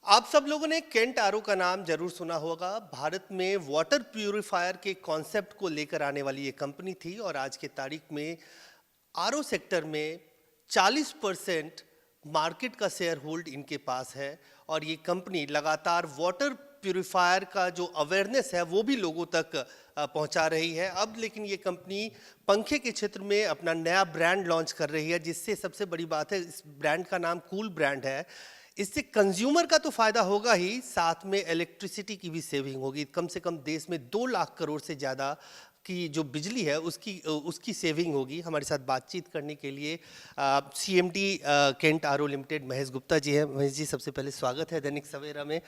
आप सब लोगों ने केंट आरओ का नाम जरूर सुना होगा। भारत में वाटर प्यूरिफायर के कॉन्सेप्ट को लेकर आने वाली ये कंपनी थी और आज के तारीख में आरओ सेक्टर में 40% मार्केट का शेयर होल्ड इनके पास है और ये कंपनी लगातार वाटर प्यूरिफायर का जो अवेयरनेस है वो भी लोगों तक पहुंचा रही है। अब लेकिन ये कंपनी पंखे के क्षेत्र में अपना नया ब्रांड लॉन्च कर रही है, जिससे सबसे बड़ी बात है इस ब्रांड का नाम कूल ब्रांड है। इससे कंज्यूमर का तो फायदा होगा ही, साथ में इलेक्ट्रिसिटी की भी सेविंग होगी। कम से कम देश में 2 लाख करोड़ से ज़्यादा की जो बिजली है उसकी सेविंग होगी। हमारे साथ बातचीत करने के लिए CMD Kent RO limited Mahesh Gupta ji हैं। महेश जी, सबसे पहले स्वागत है दैनिक सवेरा में।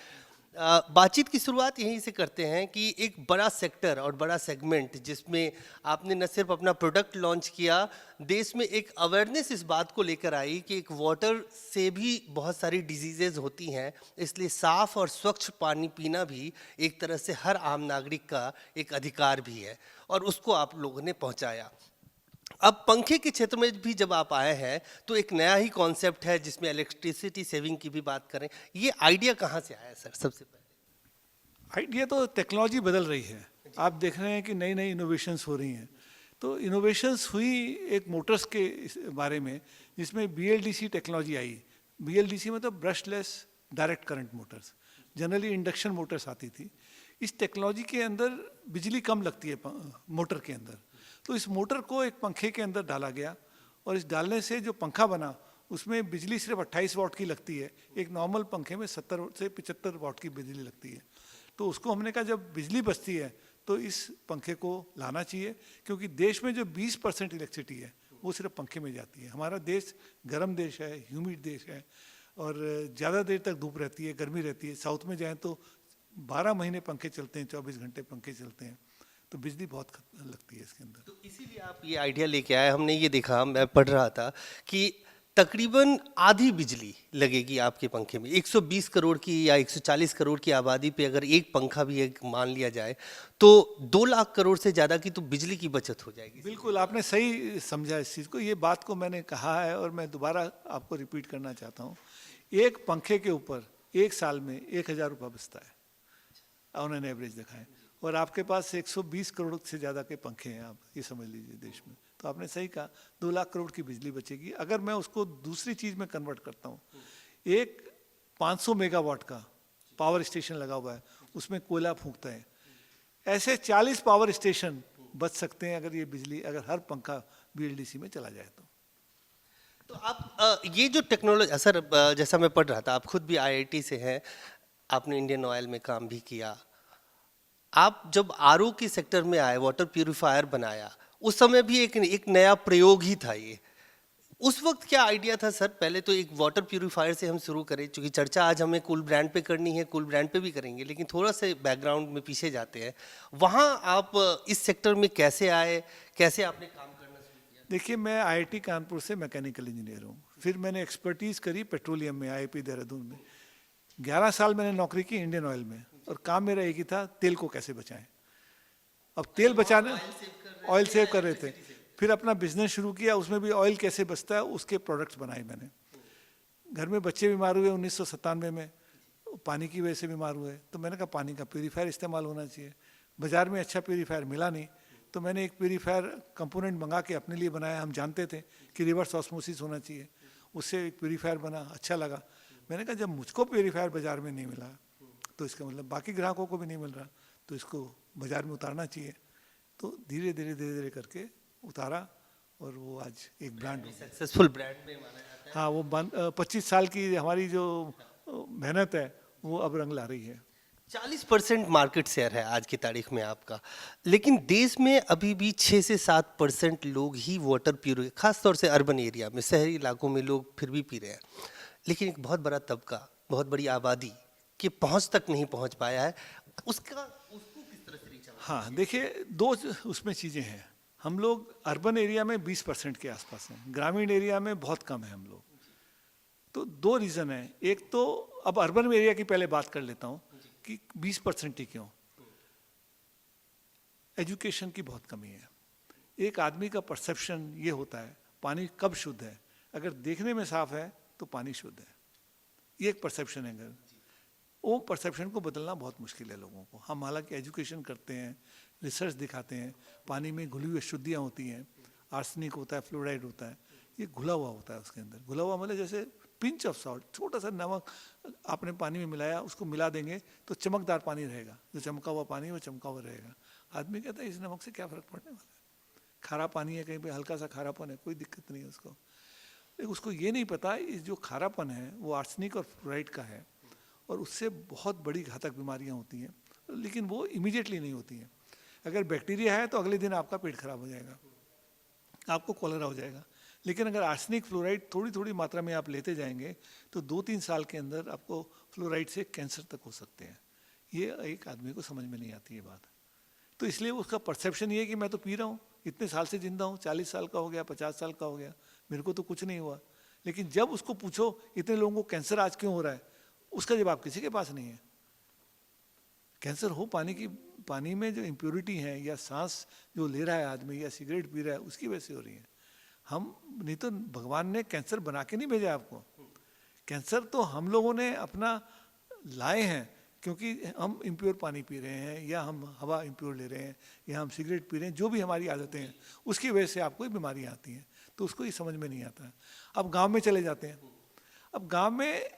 बातचीत की शुरुआत यहीं से करते हैं कि एक बड़ा सेक्टर और बड़ा सेगमेंट जिसमें आपने न सिर्फ अपना प्रोडक्ट लॉन्च किया, देश में एक अवेयरनेस इस बात को लेकर आई कि एक वाटर से भी बहुत सारी डिजीजेज होती हैं, इसलिए साफ और स्वच्छ पानी पीना भी एक तरह से हर आम नागरिक का एक अधिकार भी है और उसको आप लोगों ने पहुंचाया। अब पंखे के क्षेत्र में भी जब आप आए हैं तो एक नया ही कॉन्सेप्ट है जिसमें इलेक्ट्रिसिटी सेविंग की भी बात करें। ये आइडिया कहाँ से आया सर? सबसे पहले आइडिया तो टेक्नोलॉजी बदल रही है। आप देख रहे हैं कि नई नई इनोवेशंस हो रही हैं। तो इनोवेशंस हुई एक मोटर्स के बारे में, जिसमें बीएलडीसी टेक्नोलॉजी आई। बीएलडीसी मतलब brushless direct current Motors, generally induction Motors आती थी। इस टेक्नोलॉजी के अंदर बिजली कम लगती है मोटर के अंदर, तो इस मोटर को एक पंखे के अंदर डाला गया और इस डालने से जो पंखा बना उसमें बिजली सिर्फ 28 वाट की लगती है। एक नॉर्मल पंखे में 70 से 75 वाट की बिजली लगती है। तो उसको हमने कहा जब बिजली बचती है तो इस पंखे को लाना चाहिए, क्योंकि देश में जो 20% इलेक्ट्रिसिटी है वो सिर्फ पंखे में जाती है। हमारा देश गर्म देश है, ह्यूमिड देश है और ज़्यादा देर तक धूप रहती है, गर्मी रहती है। साउथ में जाएँ तो 12 महीने पंखे चलते हैं, 24 घंटे पंखे चलते हैं, तो बिजली बहुत लगती है इसके अंदर। तो इसीलिए आप ये आइडिया लेके आए। हमने ये देखा, मैं पढ़ रहा था कि तकरीबन आधी बिजली लगेगी आपके पंखे में। 120 करोड़ की या 140 करोड़ की आबादी पे अगर एक पंखा भी एक मान लिया जाए तो 2 लाख करोड़ से ज़्यादा की तो बिजली की बचत हो जाएगी। बिल्कुल, आपने सही समझा इस चीज़ को। ये बात को मैंने कहा है और मैं दोबारा आपको रिपीट करना चाहता हूँ। एक पंखे के ऊपर एक साल में 1000 रुपये बचता है, ऑन एन एवरेज देखा है। और आपके पास 120 करोड़ से ज़्यादा के पंखे हैं, आप ये समझ लीजिए देश में। तो आपने सही कहा, 2 लाख करोड़ की बिजली बचेगी। अगर मैं उसको दूसरी चीज़ में कन्वर्ट करता हूँ, एक 500 मेगावाट का पावर स्टेशन लगा हुआ है, उसमें कोयला फूंकता है। ऐसे 40 पावर स्टेशन बच सकते हैं अगर ये बिजली, अगर हर पंखा बीएलडीसी में चला जाए तो आप ये जो टेक्नोलॉजी सर, जैसा मैं पढ़ रहा था, आप खुद भी आईआईटी से हैं, आपने इंडियन ऑयल में काम भी किया। आप जब आरओ के सेक्टर में आए, वाटर प्यूरिफायर बनाया, उस समय भी एक नया प्रयोग ही था ये। उस वक्त क्या आइडिया था सर? पहले तो एक वाटर प्यूरिफायर से हम शुरू करें, क्योंकि चर्चा आज हमें कूल ब्रांड पे करनी है, कूल ब्रांड पे भी करेंगे, लेकिन थोड़ा सा बैकग्राउंड में पीछे जाते हैं। वहाँ आप इस सेक्टर में कैसे आए, कैसे आपने काम करना शुरू किया? देखिए, मैं आईआईटी कानपुर से मैकेनिकल इंजीनियर हूँ। फिर मैंने एक्सपर्टीज़ करी पेट्रोलियम में, आईआईपी देहरादून में। 11 साल मैंने नौकरी की इंडियन ऑयल में, और काम मेरा एक ही था, तेल को कैसे बचाएं। अब तेल बचाने, ऑयल सेव कर रहे थे। फिर अपना बिजनेस शुरू किया, उसमें भी ऑयल कैसे बचता है उसके प्रोडक्ट्स बनाए मैंने। घर में बच्चे बीमार हुए 1997 में, पानी की वजह से बीमार हुए, तो मैंने कहा पानी का प्यूरीफायर इस्तेमाल होना चाहिए। बाज़ार में अच्छा प्यूरीफायर मिला नहीं, तो मैंने एक प्यूरीफायर कंपोनेंट मंगा के अपने लिए बनाया। हम जानते थे कि रिवर्स ऑस्मोसिस होना चाहिए, उससे एक प्यूरीफायर बना, अच्छा लगा। मैंने कहा जब मुझको प्यूरीफायर बाज़ार में नहीं मिला तो इसका मतलब बाकी ग्राहकों को भी नहीं मिल रहा, तो इसको बाज़ार में उतारना चाहिए। तो धीरे धीरे करके उतारा और वो आज एक ब्रांड हो गया, सक्सेसफुल ब्रांड में माना जाता है। हाँ, वो 25 साल की हमारी जो मेहनत है वो अब रंग ला रही है। 40% मार्केट शेयर है आज की तारीख में आपका, लेकिन देश में अभी भी 6 से 7% लोग ही वाटर प्यूरिफायर, खासतौर से अर्बन एरिया में, शहरी इलाकों में लोग फिर भी पी रहे हैं, लेकिन एक बहुत बड़ा तबका, बहुत बड़ी आबादी के पहुंच तक नहीं पहुंच पाया है। उसको किस तरह से रीच आउट? हाँ, देखिए, दो उसमें चीज़ें हैं। हम लोग अर्बन एरिया में 20% के आसपास हैं, ग्रामीण एरिया में बहुत कम है हम लोग। तो 2 रीज़न है। एक तो अब अर्बन एरिया की पहले बात कर लेता हूँ कि 20% ही क्यों। एजुकेशन की बहुत कमी है। एक आदमी का परसेप्शन ये होता है पानी कब शुद्ध है, अगर देखने में साफ है तो पानी शुद्ध है, ये एक परसेप्शन है। अगर वो परसेप्शन को बदलना बहुत मुश्किल है लोगों को। हम हालांकि एजुकेशन करते हैं, रिसर्च दिखाते हैं, पानी में घुली हुई अशुद्धियाँ होती हैं, आर्सेनिक होता है, फ्लोराइड होता है, ये घुला हुआ होता है उसके अंदर। घुला हुआ मतलब जैसे पिंच ऑफ सॉल्ट, छोटा सा नमक आपने पानी में मिलाया, उसको मिला देंगे तो चमकदार पानी रहेगा, जो चमका हुआ पानी वो चमका हुआ रहेगा। आदमी कहता है इस नमक से क्या फ़र्क पड़ने वाला है, खारा पानी है, कहीं पे हल्का सा खारापन है, कोई दिक्कत नहीं है उसको। लेकिन उसको ये नहीं पता इस जो खारापन है वो आर्सेनिक और फ्लोराइड का है, और उससे बहुत बड़ी घातक बीमारियां होती हैं, लेकिन वो इमीडिएटली नहीं होती हैं। अगर बैक्टीरिया है तो अगले दिन आपका पेट खराब हो जाएगा, आपको कॉलरा हो जाएगा। लेकिन अगर आर्सेनिक फ्लोराइड थोड़ी थोड़ी मात्रा में आप लेते जाएंगे तो 2-3 साल के अंदर आपको फ्लोराइड से कैंसर तक हो सकते हैं। ये एक आदमी को समझ में नहीं आती है बात। तो इसलिए उसका परसेप्शन ये है कि मैं तो पी रहा हूँ, इतने साल से जिंदा हूँ, 40 साल का हो गया, 50 साल का हो गया, मेरे को तो कुछ नहीं हुआ। लेकिन जब उसको पूछो इतने लोगों को कैंसर आज क्यों हो रहा है, उसका जवाब किसी के पास नहीं है। कैंसर हो पानी में जो इम्प्योरिटी है, या सांस जो ले रहा है आदमी, या सिगरेट पी रहा है, उसकी वजह से हो रही है। हम नहीं तो भगवान ने कैंसर बना के नहीं भेजा आपको। कैंसर तो हम लोगों ने अपना लाए हैं, क्योंकि हम इम्प्योर पानी पी रहे हैं, या हम हवा इम्प्योर ले रहे हैं, या हम सिगरेट पी रहे हैं, जो भी हमारी आदतें हैं उसकी वजह से आपको बीमारियाँ आती हैं। तो उसको ये समझ में नहीं आता है। अब गांव में चले जाते हैं, अब गांव में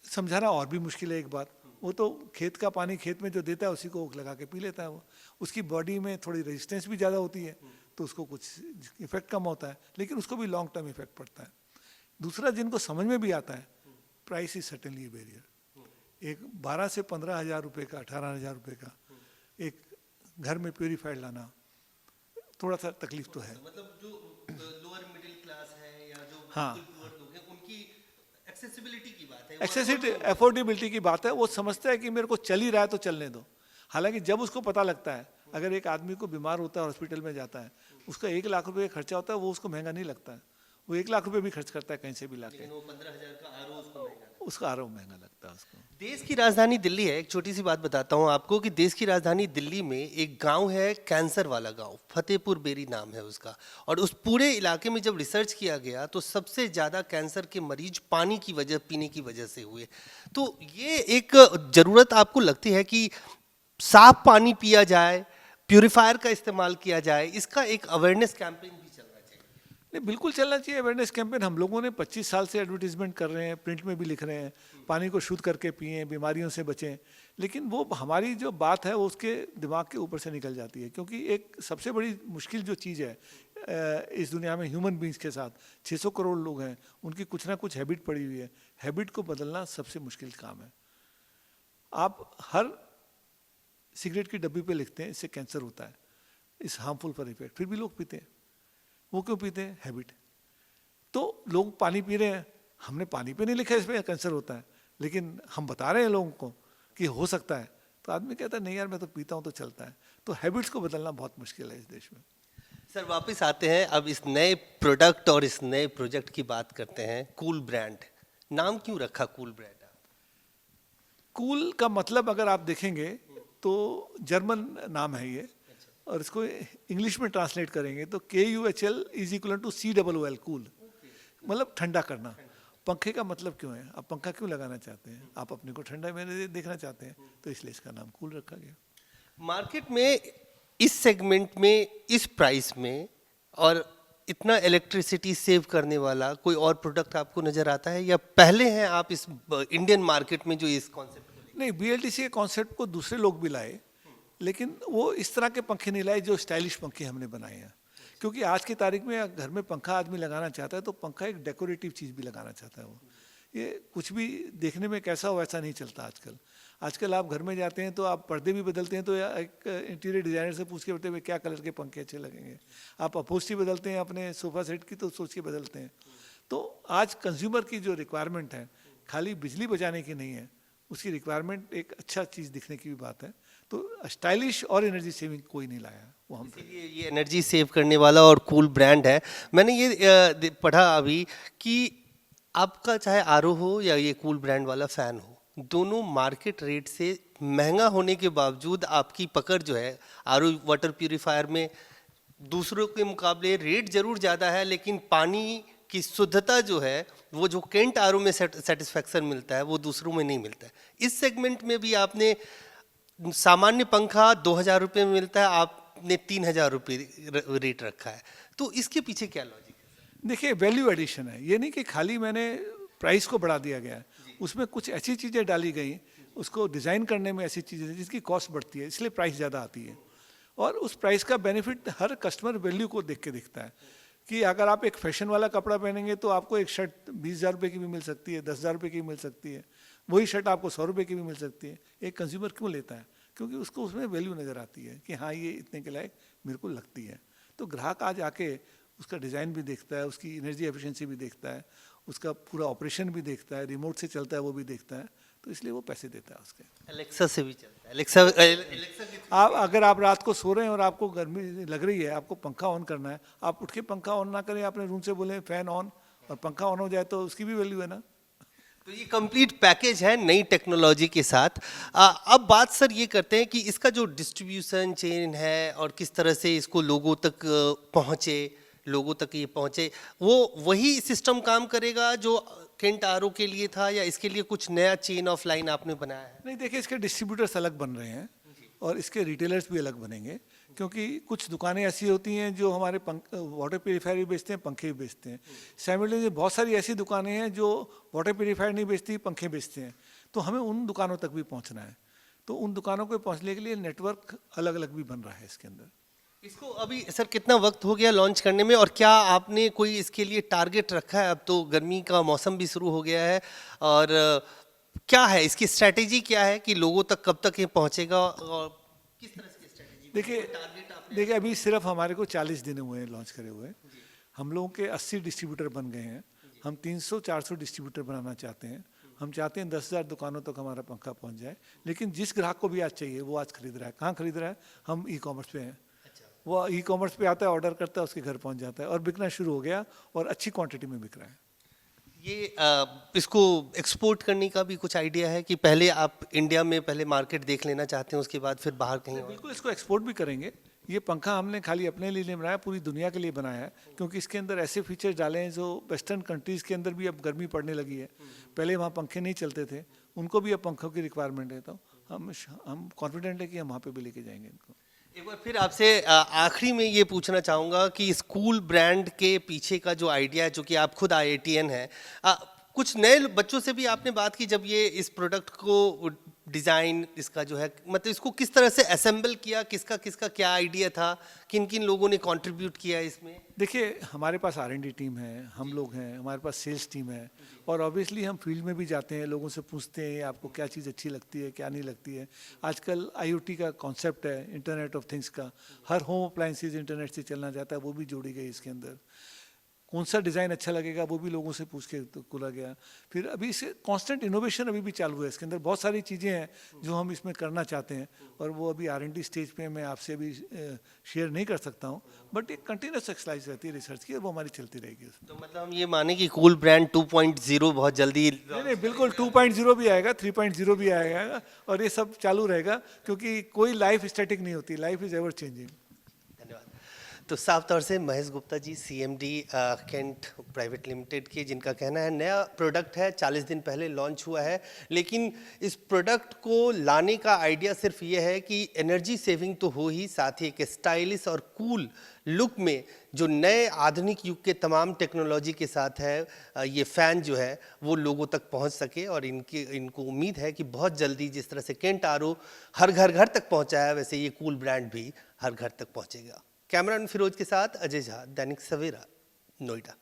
समझाना और भी मुश्किल है। एक बात, वो तो खेत का पानी खेत में जो देता है उसी को लगा के पी लेता है वो, उसकी बॉडी में थोड़ी रेजिस्टेंस भी ज़्यादा होती है, तो उसको कुछ इफेक्ट कम होता है, लेकिन उसको भी लॉन्ग टर्म इफेक्ट पड़ता है। दूसरा, जिनको समझ में भी आता है, प्राइस इज सर्टेनली बैरियर। एक 12 से 15 हज़ार रुपये का, 18 हज़ार रुपये का एक घर में प्योरीफाइड लाना थोड़ा सा तकलीफ तो है। मतलब जो लोअर मिडिल क्लास है या जो हाँ, पुअर लोग हैं, उनकी एक्सेसिबिलिटी की बात है, एक्सेसिबिलिटी, अफोर्डेबिलिटी की बात है। वो समझता है कि मेरे को चल ही रहा है तो चलने दो। हालांकि जब उसको पता लगता है, अगर एक आदमी को बीमार होता है, हॉस्पिटल में जाता है, उसका 1 लाख रुपए का खर्चा होता है, वो उसको महंगा नहीं लगता है। वो 1 लाख रुपए भी खर्च करता है कहीं से भी लाके, लेकिन वो 15,000 का आरओ उसको महंगा लगता है। उसका आरो महंगा लगता है उसको। देश की राजधानी दिल्ली है। एक छोटी सी बात बताता हूँ आपको कि देश की राजधानी दिल्ली में एक गांव है, कैंसर वाला गांव, फतेहपुर बेरी नाम है उसका। और उस पूरे इलाके में जब रिसर्च किया गया तो सबसे ज़्यादा कैंसर के मरीज पानी की वजह, पीने की वजह से हुए। तो ये एक ज़रूरत आपको लगती है कि साफ पानी पिया जाए, प्यूरिफायर का इस्तेमाल किया जाए, इसका एक अवेयरनेस कैंपेन भी चलना चाहिए? नहीं, बिल्कुल चलना चाहिए अवेयरनेस कैंपेन। हम लोगों ने 25 साल से एडवर्टीजमेंट कर रहे हैं, प्रिंट में भी लिख रहे हैं, पानी को शुद्ध करके पिएं, बीमारियों से बचें। लेकिन वो हमारी जो बात है वो उसके दिमाग के ऊपर से निकल जाती है, क्योंकि एक सबसे बड़ी मुश्किल जो चीज़ है इस दुनिया में ह्यूमन बींग्स के साथ, 600 करोड़ लोग हैं, उनकी कुछ ना कुछ हैबिट पड़ी हुई है। हैबिट को बदलना सबसे मुश्किल काम है। आप हर सिगरेट की डब्बी पे लिखते हैं इससे कैंसर होता है, इस हार्मफुल फॉर इफेक्ट, फिर भी लोग पीते हैं। वो क्यों पीते हैं? हैबिट। तो लोग पानी पी रहे हैं, हमने पानी पे नहीं लिखा इसमें कैंसर होता है, लेकिन हम बता रहे हैं लोगों को कि हो सकता है, तो आदमी कहता है नहीं यार मैं तो पीता हूँ तो चलता है। तो हैबिट्स को बदलना बहुत मुश्किल है इस देश में। सर वापस आते हैं, अब इस नए प्रोडक्ट और इस नए प्रोजेक्ट की बात करते हैं। कूल ब्रांड, नाम क्यों रखा कूल ब्रांड? कूल का मतलब अगर आप देखेंगे तो जर्मन नाम है ये, और इसको इंग्लिश में ट्रांसलेट करेंगे तो KUHL is equal to COOL, cool मतलब ठंडा करना। पंखे का मतलब क्यों है? आप पंखा क्यों लगाना चाहते हैं? आप अपने को ठंडा में देखना चाहते हैं, तो इसलिए इसका नाम कूल रखा गया। मार्केट में इस सेगमेंट में, इस प्राइस में और इतना इलेक्ट्रिसिटी सेव करने वाला कोई और प्रोडक्ट आपको नजर आता है, या पहले हैं आप इस इंडियन मार्केट में जो इस कॉन्सेप्ट? नहीं, BLDC के कॉन्सेप्ट को दूसरे लोग भी लाए, लेकिन वो इस तरह के पंखे नहीं लाए जो स्टाइलिश पंखे हमने बनाए हैं। क्योंकि आज की तारीख में घर में पंखा आदमी लगाना चाहता है तो पंखा एक डेकोरेटिव चीज़ भी लगाना चाहता है। वो ये कुछ भी देखने में कैसा हो वैसा नहीं चलता आजकल। आजकल आप घर में जाते हैं तो आप पर्दे भी बदलते हैं तो एक इंटीरियर डिज़ाइनर से पूछ के बताते हैं क्या कलर के पंखे अच्छे लगेंगे। आप अपहोस्ट्री बदलते हैं अपने सोफ़ा सेट की तो सोच के बदलते हैं। तो आज कंज्यूमर की जो रिक्वायरमेंट है खाली बिजली बचाने की नहीं है, उसकी रिक्वायरमेंट एक अच्छा चीज़ दिखने की भी बात है। तो स्टाइलिश और एनर्जी सेविंग कोई नहीं लाया, वो हम। इसलिए ये एनर्जी सेव करने वाला और कूल ब्रांड है। मैंने ये पढ़ा अभी कि आपका चाहे आरओ हो या ये कूल ब्रांड वाला फैन हो, दोनों मार्केट रेट से महंगा होने के बावजूद आपकी पकड़ जो है आरओ वाटर प्यूरिफायर में दूसरों के मुकाबले रेट जरूर ज़्यादा है, लेकिन पानी की शुद्धता जो है वो जो केंट आरओ में सेटिस्फैक्शन मिलता है वो दूसरों में नहीं मिलता है। इस सेगमेंट में भी आपने सामान्य पंखा 2,000 रुपये में मिलता है, आपने 3,000 रुपये रेट रखा है, तो इसके पीछे क्या लॉजिक है? देखिए वैल्यू एडिशन है, ये नहीं कि खाली मैंने प्राइस को बढ़ा दिया गया है, उसमें कुछ ऐसी चीज़ें डाली गई, उसको डिज़ाइन करने में ऐसी चीज़ें जिसकी कॉस्ट बढ़ती है, इसलिए प्राइस ज़्यादा आती है। और उस प्राइस का बेनिफिट हर कस्टमर वैल्यू को देख के दिखता है कि अगर आप एक फैशन वाला कपड़ा पहनेंगे तो आपको एक शर्ट 20,000 रुपये की भी मिल सकती है, 10,000 रुपये की भी मिल सकती है, वही शर्ट आपको 100 रुपये की भी मिल सकती है। एक कंज्यूमर क्यों लेता है? क्योंकि उसको उसमें वैल्यू नज़र आती है कि हाँ ये इतने के लायक मेरे को लगती है। तो ग्राहक आज आके उसका डिज़ाइन भी देखता है, उसकी एनर्जी एफिशिएंसी भी देखता है, उसका पूरा ऑपरेशन भी देखता है, रिमोट से चलता है वो भी देखता है, तो इसलिए वो पैसे देता है उसके। एलेक्सा से भी चलता है, एलेक्सा आप अगर आप रात को सो रहे हैं और आपको गर्मी लग रही है, आपको पंखा ऑन करना है, आप उठ के पंखा ऑन ना करें, अपने रूम से बोले फैन ऑन और पंखा ऑन हो जाए तो उसकी भी वैल्यू है ना। तो ये कंप्लीट पैकेज है नई टेक्नोलॉजी के साथ। अब बात सर ये करते हैं कि इसका जो डिस्ट्रीब्यूशन चेन है और किस तरह से इसको लोगों तक पहुँचे, लोगों तक ये पहुँचे, वो वही सिस्टम काम करेगा जो केंट आरओ के लिए था, या इसके लिए कुछ नया चेन ऑफ लाइन आपने बनाया है? नहीं देखिए, इसके डिस्ट्रीब्यूटर्स अलग बन रहे हैं और इसके रिटेलर्स भी अलग बनेंगे, क्योंकि कुछ दुकानें ऐसी होती हैं जो हमारे वाटर प्यूरीफायर भी बेचते हैं, पंखे भी बेचते हैं। साइमल्टेनियसली बहुत सारी ऐसी दुकानें हैं जो वाटर प्यूरीफायर नहीं बेचती, पंखे बेचते हैं, तो हमें उन दुकानों तक भी पहुंचना है। तो उन दुकानों को पहुंचने के लिए नेटवर्क अलग अलग भी बन रहा है इसके अंदर। इसको अभी सर कितना वक्त हो गया लॉन्च करने में, और क्या आपने कोई इसके लिए टारगेट रखा है? अब तो गर्मी का मौसम भी शुरू हो गया है, और क्या है इसकी स्ट्रैटेजी, क्या है कि लोगों तक कब तक ये पहुंचेगा और किस तरह की स्ट्रैटेजी? देखिए अभी सिर्फ हमारे को 40 दिन हुए हैं लॉन्च करे हुए। हम लोगों के 80 डिस्ट्रीब्यूटर बन गए हैं। हम 300-400 डिस्ट्रीब्यूटर बनाना चाहते हैं। हम चाहते हैं 10,000 दुकानों तक हमारा पंखा पहुंच जाए, लेकिन जिस ग्राहक को भी आज चाहिए वो आज खरीद रहा है। कहाँ खरीद रहा है? हम ई कॉमर्स पे हैं। वो ई कॉमर्स पे आता है, ऑर्डर करता है, उसके घर पहुंच जाता है और बिकना शुरू हो गया और अच्छी क्वांटिटी में बिक रहा है। ये इसको एक्सपोर्ट करने का भी कुछ आइडिया है कि पहले आप इंडिया में पहले मार्केट देख लेना चाहते हैं, उसके बाद फिर बाहर कहीं और? बिल्कुल, इसको एक्सपोर्ट भी करेंगे। ये पंखा हमने खाली अपने लिए नहीं बनाया, पूरी दुनिया के लिए बनाया है, क्योंकि इसके अंदर ऐसे फीचर्स डाले हैं जो वेस्टर्न कंट्रीज़ के अंदर भी अब गर्मी पड़ने लगी है। पहले वहाँ पंखे नहीं चलते थे, उनको भी अब पंखों की रिक्वायरमेंट है, तो हम कॉन्फिडेंट है कि हम वहाँ पे भी लेके जाएंगे इनको। एक बार फिर आपसे आखिरी में ये पूछना चाहूँगा कि स्कूल ब्रांड के पीछे का जो आइडिया है, जो कि आप खुद IITian है, कुछ नए बच्चों से भी आपने बात की जब ये इस प्रोडक्ट को डिज़ाइन इसका जो है, मतलब इसको किस तरह से असेंबल किया, किसका किसका क्या आइडिया था, किन किन लोगों ने कंट्रीब्यूट किया इसमें? देखिए हमारे पास R&D टीम है, हम लोग हैं, हमारे पास सेल्स टीम है, और ऑब्वियसली हम फील्ड में भी जाते हैं, लोगों से पूछते हैं आपको क्या चीज़ अच्छी लगती है, क्या नहीं लगती है। आजकल IoT का कॉन्सेप्ट है, इंटरनेट ऑफ थिंग्स का, हर होम अप्लायंसेज इंटरनेट से चलना चाहता है, वो भी जोड़ी गई इसके अंदर। कौन सा डिज़ाइन अच्छा लगेगा वो भी लोगों से पूछ के तो खोला गया। फिर अभी इसे कांस्टेंट इनोवेशन अभी भी चालू है, इसके अंदर बहुत सारी चीज़ें हैं जो हम इसमें करना चाहते हैं, और वो अभी R&D स्टेज पे मैं आपसे भी शेयर नहीं कर सकता हूँ, बट एक कंटिन्यूस एक्सरसाइज रहती है रिसर्च की, और वो हमारी चलती रहेगी। तो मतलब हम ये माने कि कूल ब्रांड 2.0 बहुत जल्दी? नहीं, बिल्कुल 2.0 भी आएगा, 3.0 भी आएगा, और ये सब चालू रहेगा, क्योंकि कोई लाइफ स्टैटिक नहीं होती, लाइफ इज एवर चेंजिंग। तो साफ तौर से महेश गुप्ता जी, CMD केंट प्राइवेट लिमिटेड के, जिनका कहना है नया प्रोडक्ट है, 40 दिन पहले लॉन्च हुआ है, लेकिन इस प्रोडक्ट को लाने का आइडिया सिर्फ ये है कि एनर्जी सेविंग तो हो ही, साथ ही एक स्टाइलिश और कूल लुक में जो नए आधुनिक युग के तमाम टेक्नोलॉजी के साथ है, ये फ़ैन जो है वो लोगों तक पहुंच सके। और इनको उम्मीद है कि बहुत जल्दी जिस तरह से केंट आरओ हर घर तक पहुंचा है, वैसे ये कूल ब्रांड भी हर घर तक पहुंचेगा। कैमरामैन फिरोज के साथ अजय झा, दैनिक सवेरा, नोएडा।